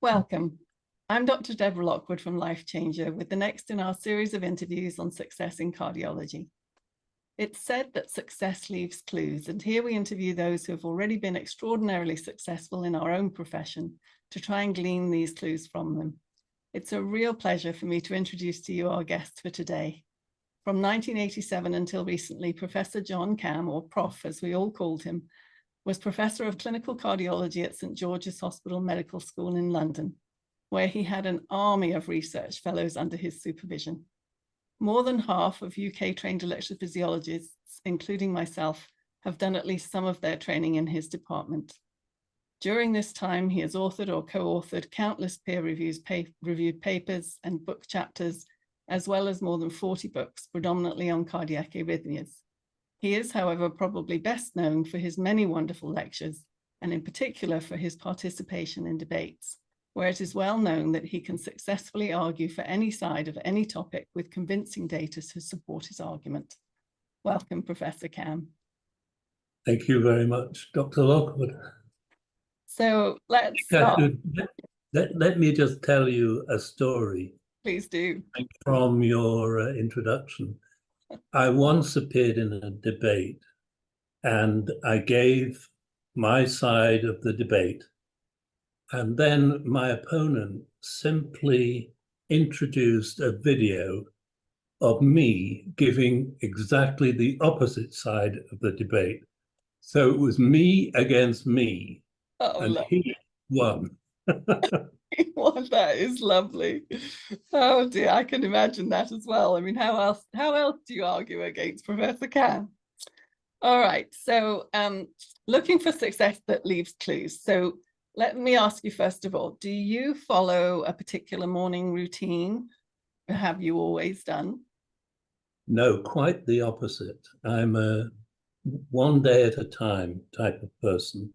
Welcome. I'm Dr. Deborah Lockwood from Life Changer with the next in our series of interviews on success in cardiology. It's said that success leaves clues, and here we interview those who have already been extraordinarily successful in our own profession to try and glean these clues from them. It's a real pleasure for me to introduce to you our guest for today. From 1987 until recently, Professor John Camm, or Prof as we all called him, was Professor of Clinical Cardiology at St George's Hospital Medical School in London, where he had an army of research fellows under his supervision. More than half of UK-trained electrophysiologists, including myself, have done at least some of their training in his department. During this time, he has authored or co-authored countless peer-reviewed papers and book chapters, as well as more than 40 books, predominantly on cardiac arrhythmias. He is, however, probably best known for his many wonderful lectures, and in particular for his participation in debates, where it is well known that he can successfully argue for any side of any topic with convincing data to support his argument. Welcome, Professor Camm. Thank you very much, Dr. Lockwood. So let's start. Let me just tell you a story. Please do. From your introduction. I once appeared in a debate and I gave my side of the debate, and then my opponent simply introduced a video of me giving exactly the opposite side of the debate. So it was me against me, and he won. Well, that is lovely. Oh dear, I can imagine that as well. I mean, how else do you argue against Professor Camm? All right, so looking for success that leaves clues. So let me ask you first of all, do you follow a particular morning routine? Have you always done? No, quite the opposite. I'm a one day at a time type of person,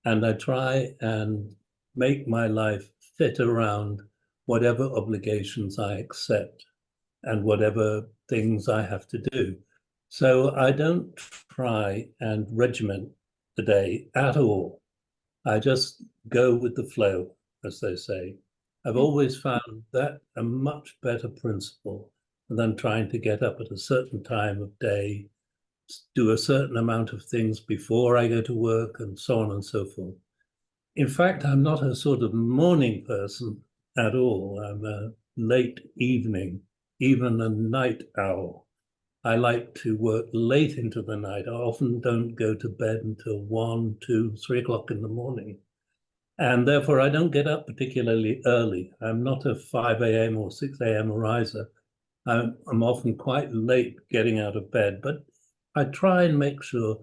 and I try and make my life fit around whatever obligations I accept and whatever things I have to do. So I don't try and regiment the day at all. I just go with the flow, as they say. I've always found that a much better principle than trying to get up at a certain time of day, do a certain amount of things before I go to work, and so on and so forth. In fact, I'm not a sort of morning person at all. I'm a late evening, even a night owl. I like to work late into the night. I often don't go to bed until 1, 2, 3 o'clock in the morning. And therefore, I don't get up particularly early. I'm not a 5 a.m. or 6 a.m. riser. I'm often quite late getting out of bed, but I try and make sure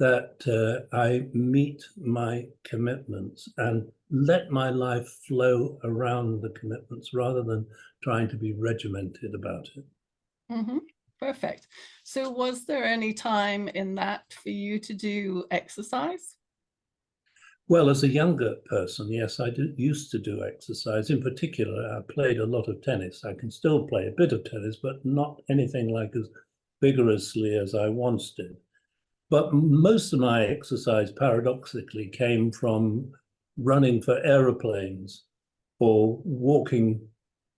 that I meet my commitments and let my life flow around the commitments rather than trying to be regimented about it. Mm-hmm. Perfect. So was there any time in that for you to do exercise? Well, as a younger person, yes, I used to do exercise. In particular, I played a lot of tennis. I can still play a bit of tennis, but not anything like as vigorously as I once did. But most of my exercise, paradoxically, came from running for aeroplanes or walking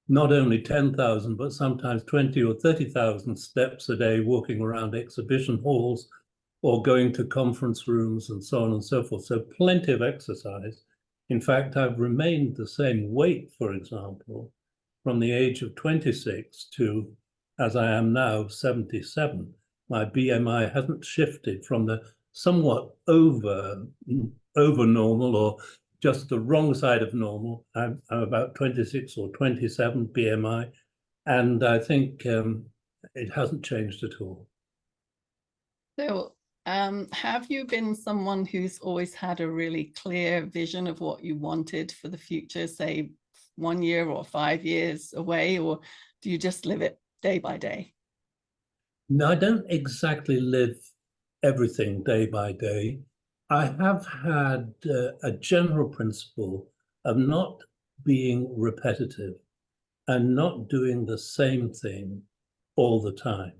not only 10,000, but sometimes 20 or 30,000 steps a day, walking around exhibition halls or going to conference rooms and so on and so forth. So plenty of exercise. In fact, I've remained the same weight, for example, from the age of 26 to, as I am now, 77. My BMI hasn't shifted from the somewhat over normal or just the wrong side of normal. I'm about 26 or 27 BMI, and I think it hasn't changed at all. So have you been someone who's always had a really clear vision of what you wanted for the future, say 1 year or 5 years away, or do you just live it day by day? No, I don't exactly live everything day by day. I have had a general principle of not being repetitive and not doing the same thing all the time.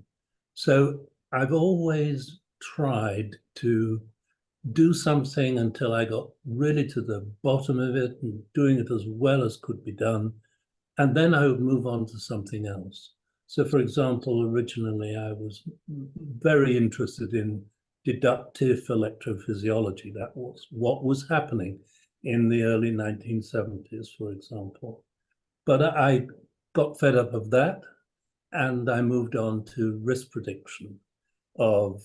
So I've always tried to do something until I got really to the bottom of it and doing it as well as could be done. And then I would move on to something else. So, for example, originally I was very interested in deductive electrophysiology. That was what was happening in the early 1970s, for example. But I got fed up of that, and I moved on to risk prediction of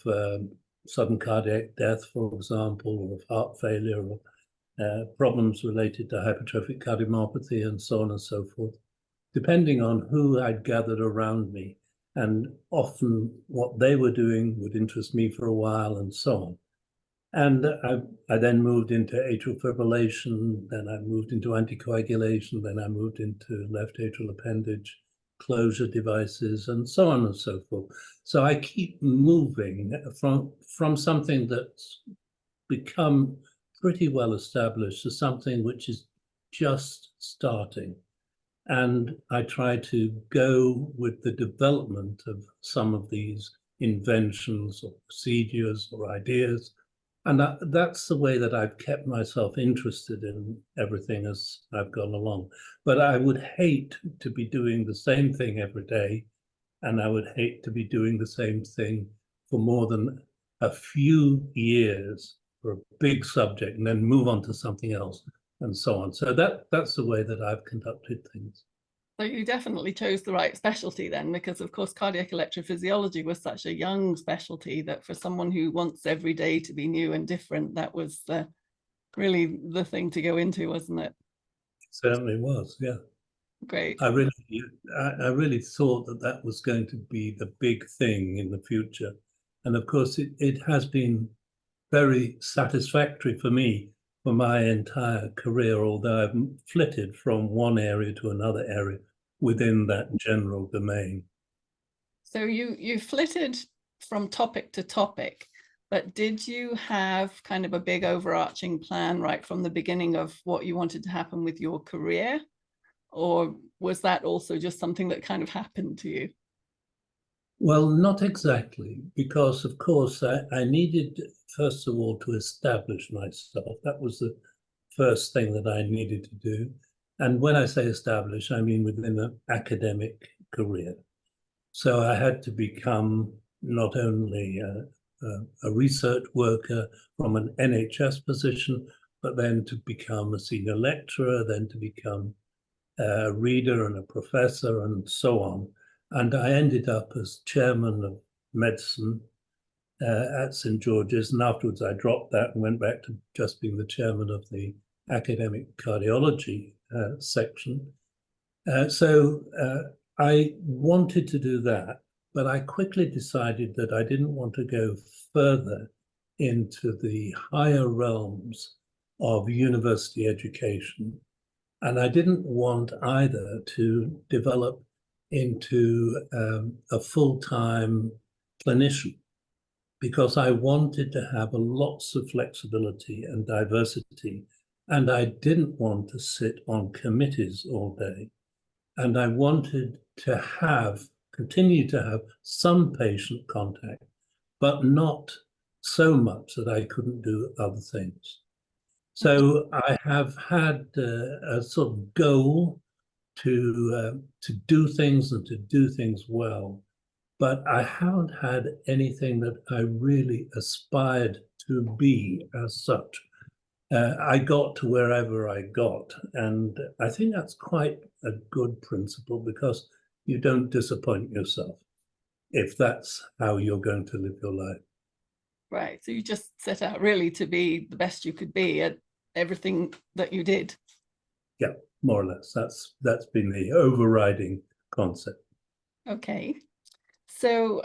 sudden cardiac death, for example, or of heart failure, or problems related to hypertrophic cardiomyopathy, and so on and so forth, depending on who I'd gathered around me. And often what they were doing would interest me for a while, and so on. And I then moved into atrial fibrillation, then I moved into anticoagulation, then I moved into left atrial appendage closure devices, and so on and so forth. So I keep moving from something that's become pretty well established to something which is just starting. And I try to go with the development of some of these inventions or procedures or ideas. And that's the way that I've kept myself interested in everything as I've gone along. But I would hate to be doing the same thing every day. And I would hate to be doing the same thing for more than a few years for a big subject and then move on to something else and so on. So that's the way that I've conducted things. So you definitely chose the right specialty then, because of course cardiac electrophysiology was such a young specialty that for someone who wants every day to be new and different, that was really the thing to go into, wasn't it? It certainly was, yeah. Great. I really thought that was going to be the big thing in the future. And of course, it has been very satisfactory for me for my entire career, although I've flitted from one area to another area within that general domain. So you flitted from topic to topic, but did you have kind of a big overarching plan right from the beginning of what you wanted to happen with your career? Or was that also just something that kind of happened to you? Well, not exactly, because of course I needed, first of all, to establish myself. That was the first thing that I needed to do. And when I say establish, I mean within an academic career. So I had to become not only a research worker from an NHS position, but then to become a senior lecturer, then to become a reader and a professor, and so on. And I ended up as chairman of medicine at St. George's. And afterwards, I dropped that and went back to just being the chairman of the academic cardiology section. So I wanted to do that, but I quickly decided that I didn't want to go further into the higher realms of university education. And I didn't want either to develop into a full-time clinician, because I wanted to have lots of flexibility and diversity. And I didn't want to sit on committees all day. And I wanted to continue to have some patient contact, but not so much that I couldn't do other things. So I have had a sort of goal to do things and to do things well, but I haven't had anything that I really aspired to be as such. I got to wherever I got, and I think that's quite a good principle, because you don't disappoint yourself if that's how you're going to live your life. Right. So you just set out really to be the best you could be at everything that you did. Yeah, more or less. That's been the overriding concept. Okay. So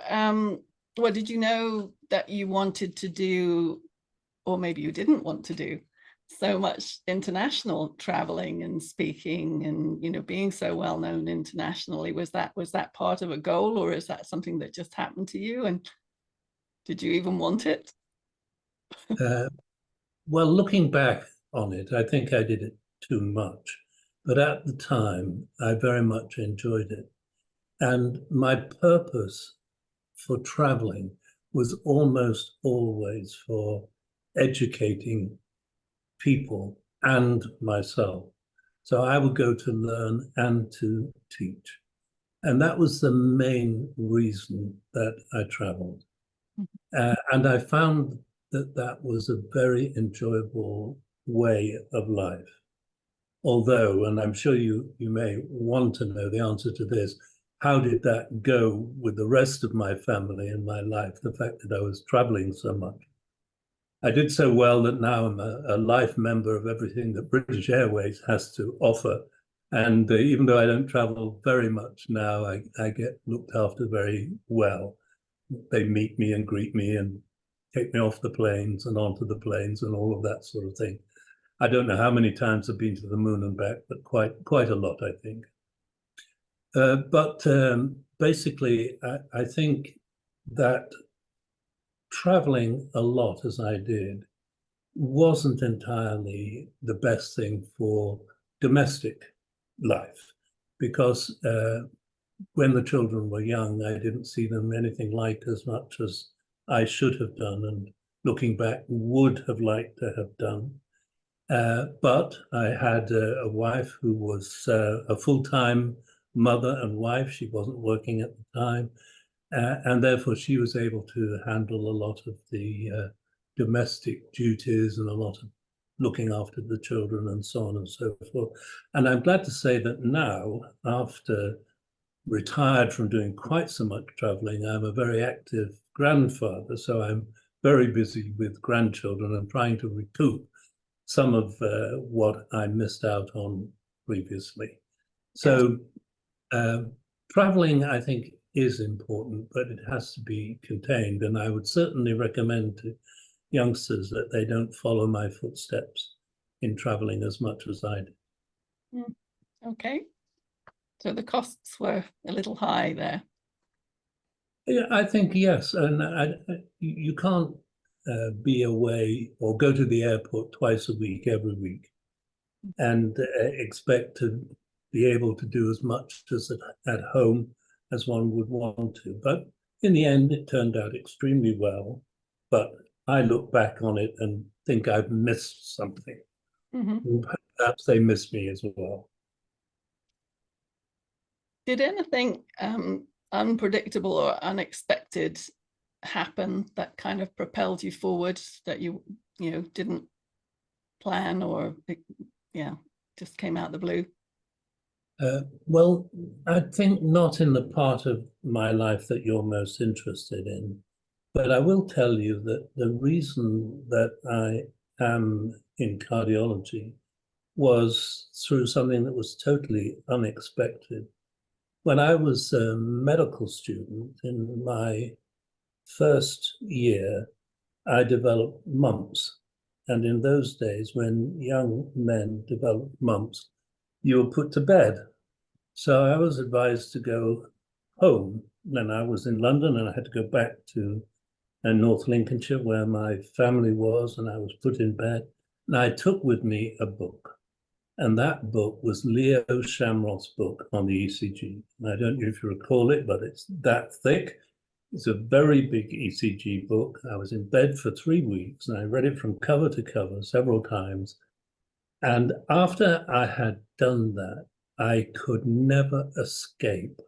what did you know that you wanted to do, or maybe you didn't want to do so much international traveling and speaking and being so well known internationally? Was that part of a goal, or is that something that just happened to you, and did you even want it? Well, looking back on it, I think I did it too much, but at the time I very much enjoyed it. And my purpose for traveling was almost always for educating people and myself. So I would go to learn and to teach. And that was the main reason that I traveled. And I found that that was a very enjoyable way of life. Although, and I'm sure you may want to know the answer to this, how did that go with the rest of my family and my life, the fact that I was traveling so much? I did so well that now I'm a life member of everything that British Airways has to offer. And even though I don't travel very much now, I get looked after very well. They meet me and greet me and take me off the planes and onto the planes and all of that sort of thing. I don't know how many times I've been to the moon and back, but quite a lot, I think. But basically, I think that traveling a lot as I did wasn't entirely the best thing for domestic life, because when the children were young, I didn't see them anything like as much as I should have done, and looking back, would have liked to have done. But I had a wife who was a full-time mother and wife. She wasn't working at the time. And therefore, she was able to handle a lot of the domestic duties and a lot of looking after the children and so on and so forth. And I'm glad to say that now, after retired from doing quite so much traveling, I'm a very active grandfather. So I'm very busy with grandchildren and trying to recoup some of what I missed out on previously. So traveling, I think, is important, but it has to be contained. And I would certainly recommend to youngsters that they don't follow my footsteps in traveling as much as I did. Okay. So the costs were a little high there. Yeah, I think yes. And you can't be away or go to the airport twice a week, every week, and expect to be able to do as much as at home as one would want to. But in the end, it turned out extremely well. But I look back on it and think I've missed something. Perhaps they missed me as well. Did anything unpredictable or unexpected happen that kind of propelled you forward, that you didn't plan, or just came out of the blue? Well, I think not in the part of my life that you're most interested in, but I will tell you that the reason that I am in cardiology was through something that was totally unexpected. When I was a medical student in my first year, I developed mumps. And in those days, when young men developed mumps, you were put to bed. So I was advised to go home. Then I was in London and I had to go back to North Lincolnshire where my family was, and I was put in bed. And I took with me a book. And that book was Leo Shamroth's book on the ECG. And I don't know if you recall it, but it's that thick. It's a very big ECG book. I was in bed for 3 weeks and I read it from cover to cover several times. And after I had done that, I could never escape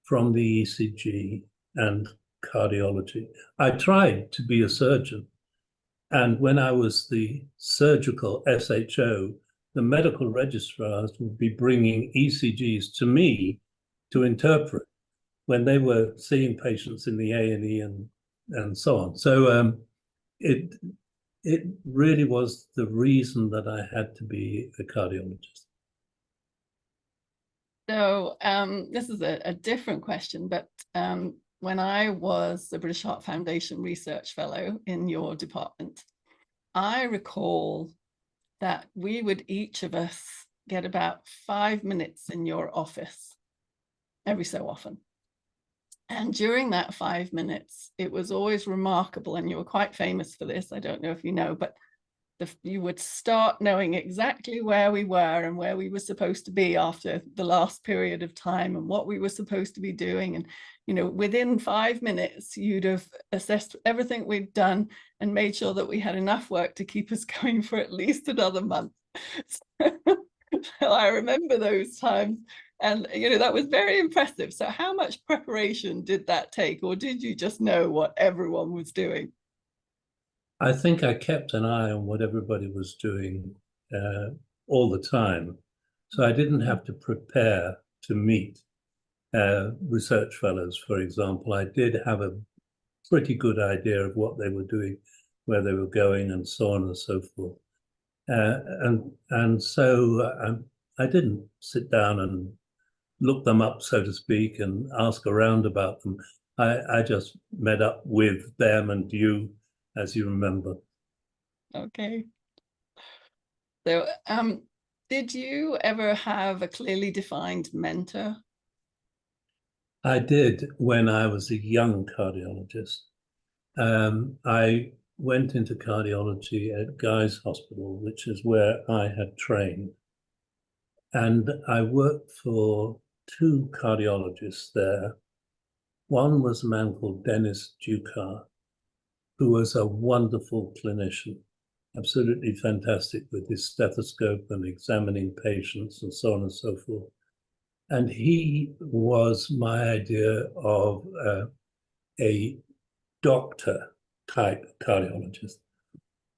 from the ECG and cardiology. I tried to be a surgeon. And when I was the surgical SHO, the medical registrars would be bringing ECGs to me to interpret when they were seeing patients in the A&E and so on. So it really was the reason that I had to be a cardiologist. So this is a different question, but when I was the British Heart Foundation Research Fellow in your department, I recall that we would each of us get about 5 minutes in your office every so often. And during that 5 minutes, it was always remarkable, and you were quite famous for this, I don't know if you know, but you would start knowing exactly where we were and where we were supposed to be after the last period of time and what we were supposed to be doing. And, you know, within 5 minutes, you'd have assessed everything we'd done and made sure that we had enough work to keep us going for at least another month. So I remember those times. And, you know, that was very impressive. So how much preparation did that take? Or did you just know what everyone was doing? I think I kept an eye on what everybody was doing all the time. So I didn't have to prepare to meet research fellows, for example. I did have a pretty good idea of what they were doing, where they were going, and so on and so forth. So I didn't sit down and look them up, so to speak, and ask around about them. I just met up with them and you, as you remember. Okay. So did you ever have a clearly defined mentor? I did when I was a young cardiologist. I went into cardiology at Guy's Hospital, which is where I had trained. And I worked for two cardiologists there. One was a man called Dennis Ducar, who was a wonderful clinician, absolutely fantastic with his stethoscope and examining patients and so on and so forth. And he was my idea of a doctor type cardiologist.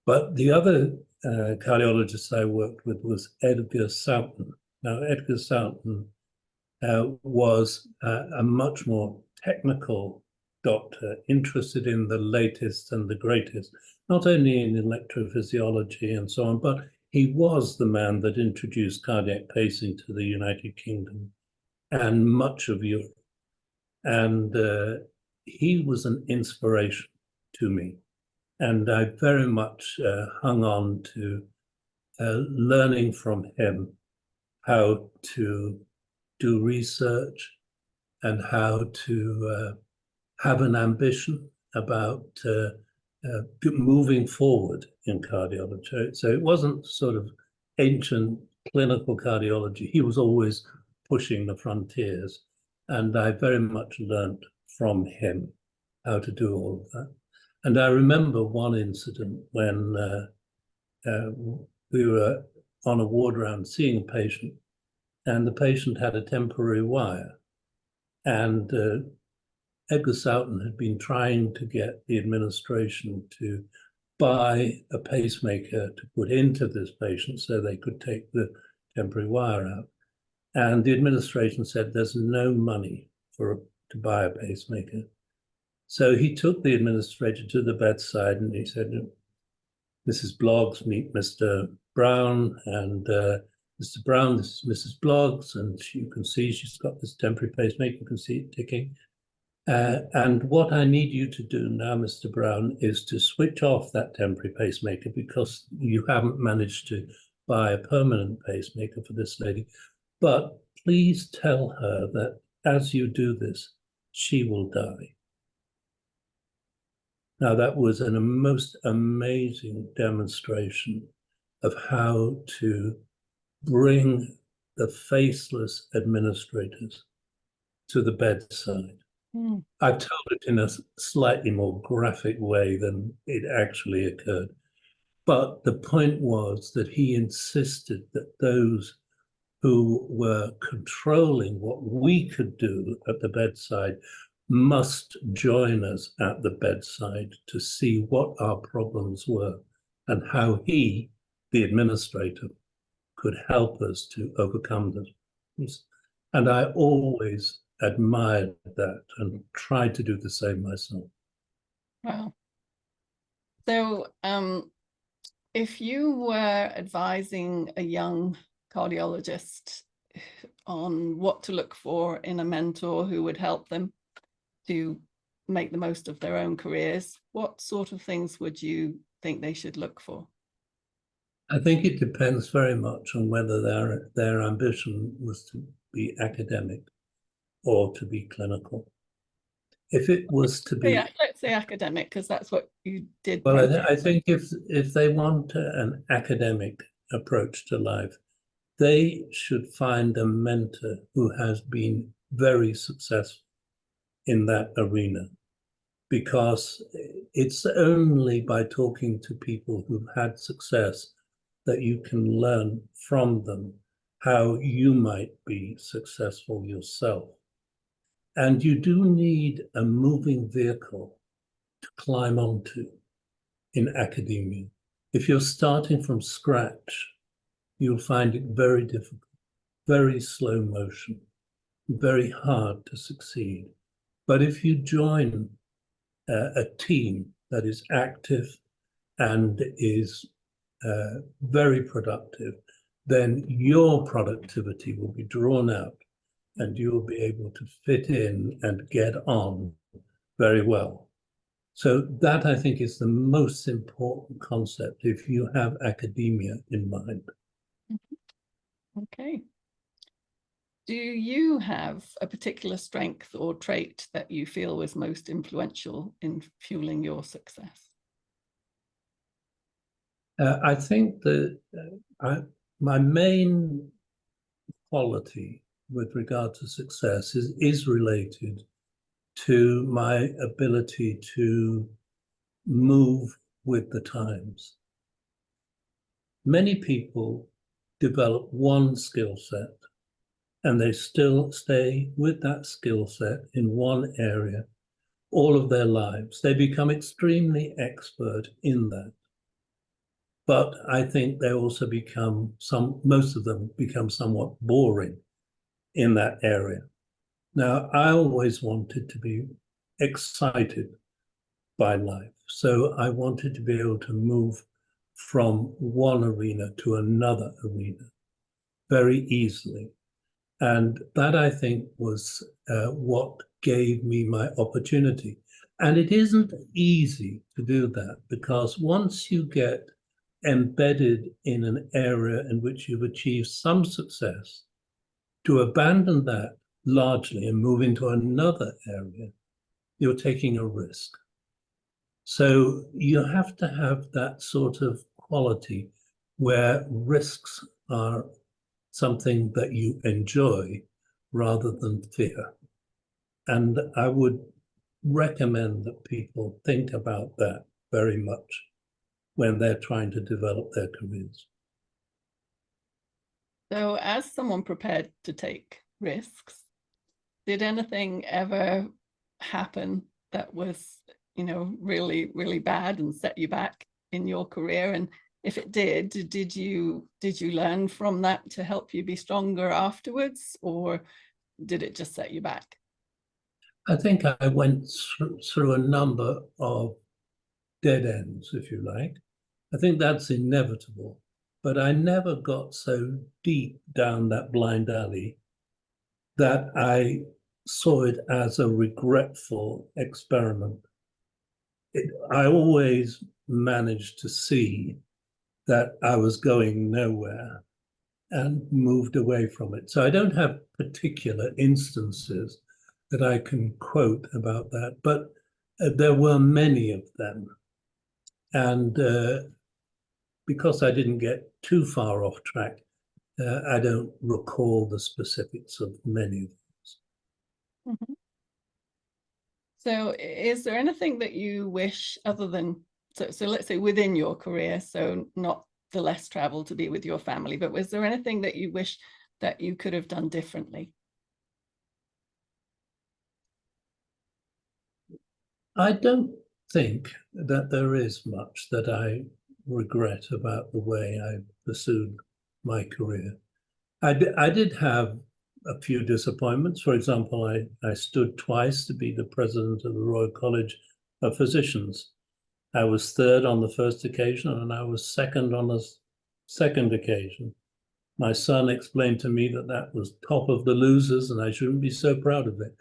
But the other cardiologist I worked with was Edgar Soughton. Now, Edgar Soughton was a much more technical doctor, interested in the latest and the greatest, not only in electrophysiology and so on, but he was the man that introduced cardiac pacing to the United Kingdom and much of Europe. And he was an inspiration to me. And I very much hung on to learning from him how to do research and how to have an ambition about moving forward in cardiology. So it wasn't sort of ancient clinical cardiology. He was always pushing the frontiers. And I very much learned from him how to do all of that. And I remember one incident when we were on a ward round seeing a patient, and the patient had a temporary wire. And Edgar Soughton had been trying to get the administration to buy a pacemaker to put into this patient so they could take the temporary wire out. And the administration said there's no money to buy a pacemaker. So he took the administrator to the bedside and he said, Mrs. Bloggs, meet Mr. Brown, and Mr. Brown, this is Mrs. Bloggs, and you can see she's got this temporary pacemaker, you can see it ticking. And what I need you to do now, Mr. Brown, is to switch off that temporary pacemaker because you haven't managed to buy a permanent pacemaker for this lady. But please tell her that as you do this, she will die. Now, that was a most amazing demonstration of how to bring the faceless administrators to the bedside. Mm. I've told it in a slightly more graphic way than it actually occurred. But the point was that he insisted that those who were controlling what we could do at the bedside must join us at the bedside to see what our problems were and how he, the administrator, could help us to overcome them. And I always admired that and tried to do the same myself. Wow. So if you were advising a young cardiologist on what to look for in a mentor who would help them to make the most of their own careers, what sort of things would you think they should look for? I think it depends very much on whether their ambition was to be academic or to be clinical. if it was to be, Yeah, let's say academic, because that's what you did. well, I think if they want an academic approach to life, they should find a mentor who has been very successful in that arena, because it's only by talking to people who've had success that you can learn from them how you might be successful yourself. And you do need a moving vehicle to climb onto in academia. If you're starting from scratch, you'll find it very difficult, very slow motion, very hard to succeed. But if you join a team that is active and is very productive, then your productivity will be drawn out and you'll be able to fit in and get on very well. So that, I think, is the most important concept if you have academia in mind. Okay. Do you have a particular strength or trait that you feel was most influential in fueling your success? I think that my main quality with regard to success is related to my ability to move with the times. Many people develop one skill set and they still stay with that skill set in one area all of their lives. They become extremely expert in that. But I think they also become most of them become somewhat boring in that area. Now, I always wanted to be excited by life. So I wanted to be able to move from one arena to another arena very easily. And that, I think, was what gave me my opportunity. And it isn't easy to do that, because once you get embedded in an area in which you've achieved some success, to abandon that largely and move into another area, you're taking a risk. So you have to have that sort of quality where risks are something that you enjoy rather than fear. And I would recommend that people think about that very much when they're trying to develop their careers. So as someone prepared to take risks, did anything ever happen that was, really, really bad and set you back in your career? And if it did you learn from that to help you be stronger afterwards, or did it just set you back? I think I went through a number of dead ends, if you like. I think that's inevitable, but I never got so deep down that blind alley that I saw it as a regretful experiment. I always managed to see that I was going nowhere and moved away from it. So I don't have particular instances that I can quote about that, but there were many of them. And because I didn't get too far off track, I don't recall the specifics of many of those. Mm-hmm. So is there anything that you wish, other than, so let's say within your career, so not the less travel to be with your family, but was there anything that you wish that you could have done differently? I don't think that there is much that I regret about the way I pursued my career. I did have a few disappointments. For example, I stood twice to be the president of the Royal College of Physicians. I was third on the first occasion and I was second on the second occasion. My son explained to me that that was top of the losers and I shouldn't be so proud of it.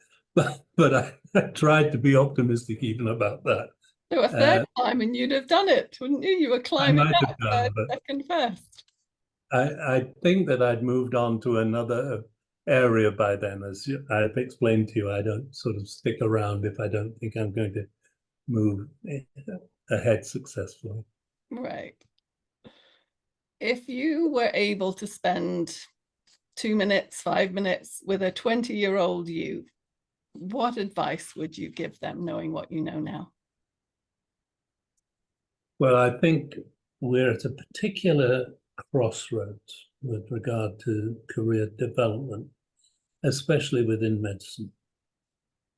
But I tried to be optimistic even about that. So a third time and you'd have done it, wouldn't you? You were climbing up third, second, first. I think that I'd moved on to another area by then. As I've explained to you, I don't sort of stick around if I don't think I'm going to move ahead successfully. Right. If you were able to spend 2 minutes, 5 minutes with a 20-year-old you, what advice would you give them, knowing what you know now? Well, I think we're at a particular crossroads with regard to career development, especially within medicine.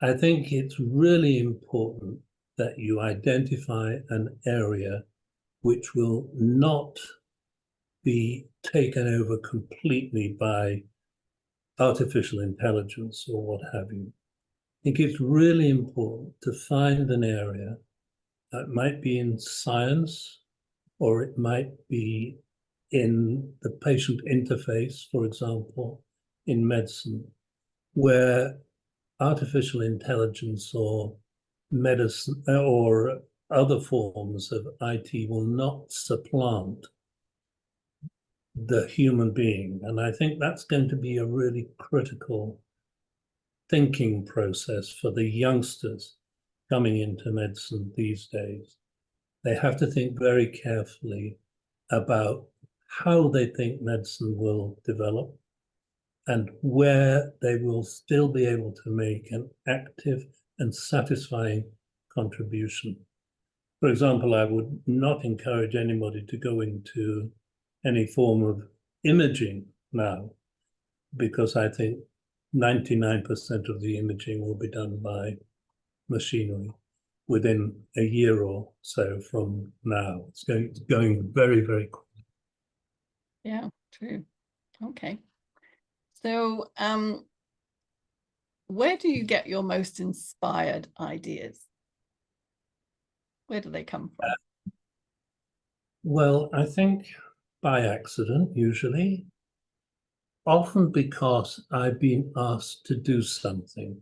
I think it's really important that you identify an area which will not be taken over completely by artificial intelligence or what have you. I think it's really important to find an area that might be in science, or it might be in the patient interface, for example, in medicine, where artificial intelligence or medicine or other forms of IT will not supplant the human being. And I think that's going to be a really critical thinking process for the youngsters coming into medicine these days. They have to think very carefully about how they think medicine will develop and where they will still be able to make an active and satisfying contribution. For example, I would not encourage anybody to go into any form of imaging now, because I think 99% of the imaging will be done by machinery within a year or so from now. It's going very, very quickly. Yeah, true. Okay. So where do you get your most inspired ideas? Where do they come from? Well, I think by accident, usually, often because I've been asked to do something.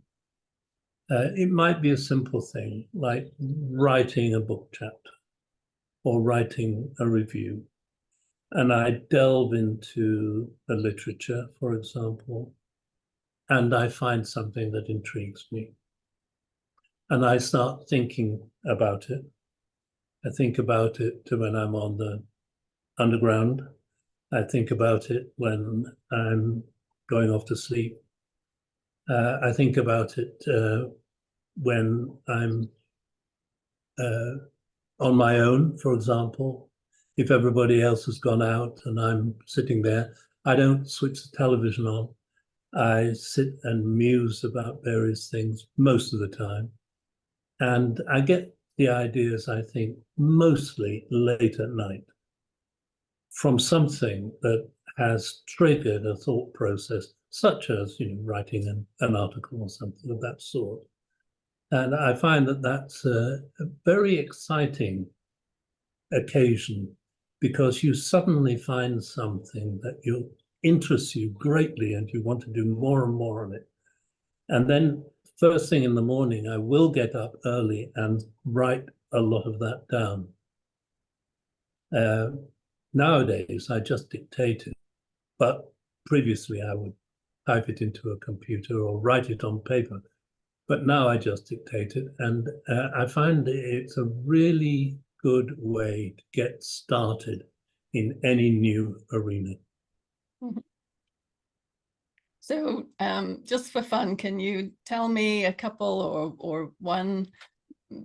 It might be a simple thing like writing a book chapter or writing a review. And I delve into the literature, for example, and I find something that intrigues me. And I start thinking about it. I think about it when I'm on the underground. I think about it when I'm going off to sleep. I think about it when I'm on my own, for example. If everybody else has gone out and I'm sitting there, I don't switch the television on. I sit and muse about various things most of the time. And I get the ideas, I think, mostly late at night from something that has triggered a thought process, such as writing an article or something of that sort. And I find that that's a very exciting occasion, because you suddenly find something that interests you greatly and you want to do more and more on it. And then first thing in the morning, I will get up early and write a lot of that down. Nowadays, I just dictate it, but previously I would type it into a computer or write it on paper. But now I just dictate it, and I find it's a really good way to get started in any new arena. So just for fun, can you tell me a couple or one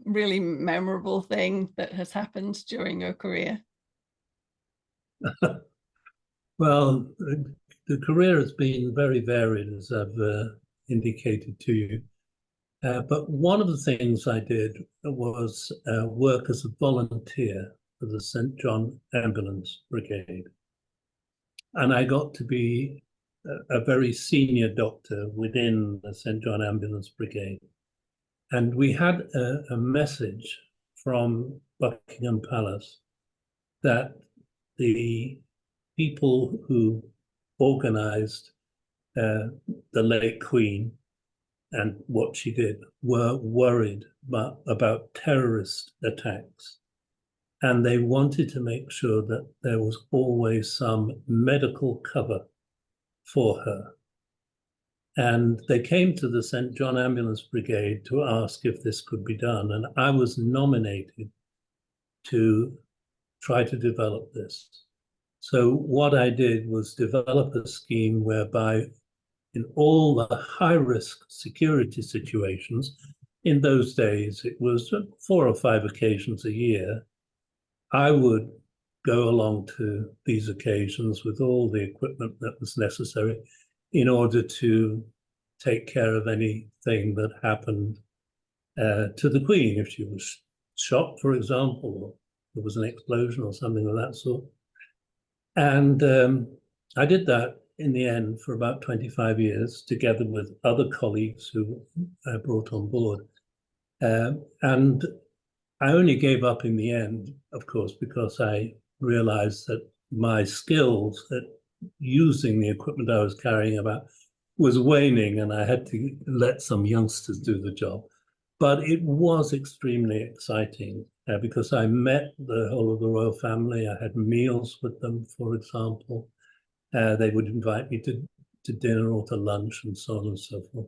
really memorable thing that has happened during your career? Well, the career has been very varied, as I've indicated to you. But one of the things I did was work as a volunteer for the St. John Ambulance Brigade. And I got to be a very senior doctor within the St. John Ambulance Brigade. And we had a message from Buckingham Palace that the people who organized the late Queen and what she did were worried about terrorist attacks. And they wanted to make sure that there was always some medical cover for her. And they came to the St. John Ambulance Brigade to ask if this could be done. And I was nominated to try to develop this. So what I did was develop a scheme whereby in all the high-risk security situations, in those days, it was 4 or 5 occasions a year, I would go along to these occasions with all the equipment that was necessary in order to take care of anything that happened to the Queen, if she was shot, for example, or there was an explosion or something of that sort. And I did that in the end for about 25 years, together with other colleagues who I brought on board. And I only gave up in the end, of course, because I realized that my skills at using the equipment I was carrying about was waning, and I had to let some youngsters do the job. But it was extremely exciting because I met the whole of the royal family. I had meals with them, for example. They would invite me to dinner or to lunch and so on and so forth.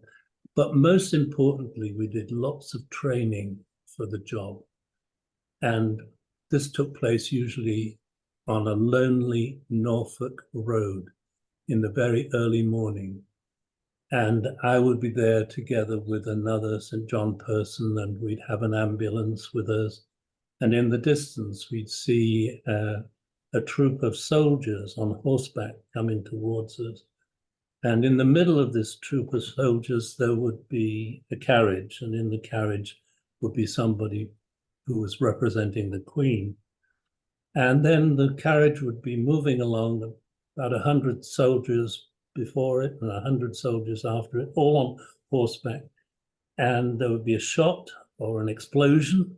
But most importantly, we did lots of training for the job. And this took place usually on a lonely Norfolk road in the very early morning. And I would be there together with another St. John person, and we'd have an ambulance with us. And in the distance, we'd see a troop of soldiers on horseback coming towards us. And in the middle of this troop of soldiers, there would be a carriage, and in the carriage would be somebody who was representing the Queen. And then the carriage would be moving along, about 100 soldiers before it and 100 soldiers after it, all on horseback. And there would be a shot or an explosion,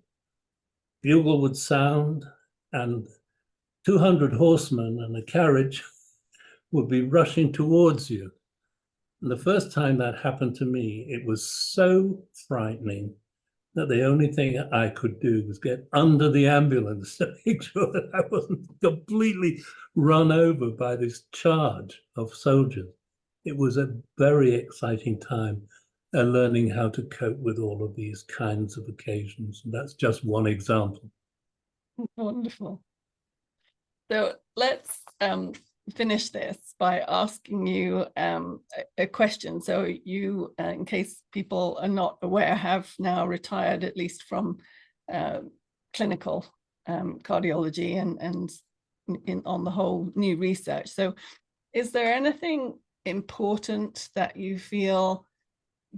bugle would sound, and 200 horsemen and a carriage would be rushing towards you. And the first time that happened to me, it was so frightening that the only thing I could do was get under the ambulance to make sure that I wasn't completely run over by this charge of soldiers. It was a very exciting time learning how to cope with all of these kinds of occasions. And that's just one example. Wonderful. So let's finish this by asking you a question. So you, in case people are not aware, have now retired at least from clinical cardiology and on the whole new research. So is there anything important that you feel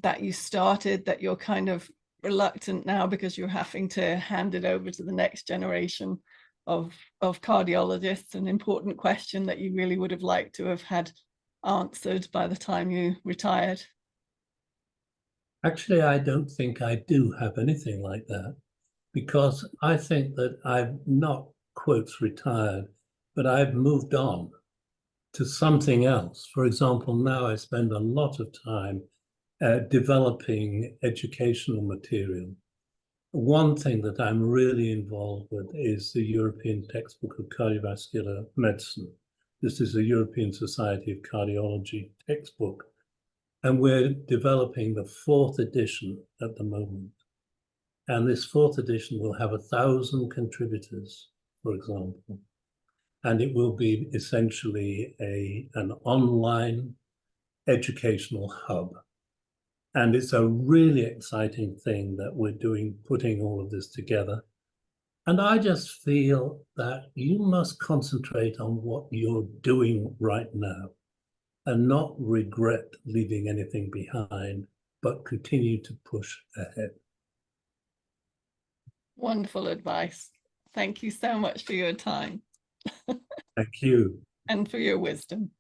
that you started that you're kind of reluctant now because you're having to hand it over to the next generation of cardiologists, an important question that you really would have liked to have had answered by the time you retired? Actually, I don't think I do have anything like that, because I think that I've not, quotes, retired, but I've moved on to something else. For example, now I spend a lot of time developing educational material. One thing that I'm really involved with is the European Textbook of Cardiovascular Medicine. This is a European Society of Cardiology textbook, and we're developing the 4th edition at the moment. And this 4th edition will have 1,000 contributors, for example, and it will be essentially an online educational hub. And it's a really exciting thing that we're doing, putting all of this together. And I just feel that you must concentrate on what you're doing right now and not regret leaving anything behind, but continue to push ahead. Wonderful advice. Thank you so much for your time. Thank you. And for your wisdom.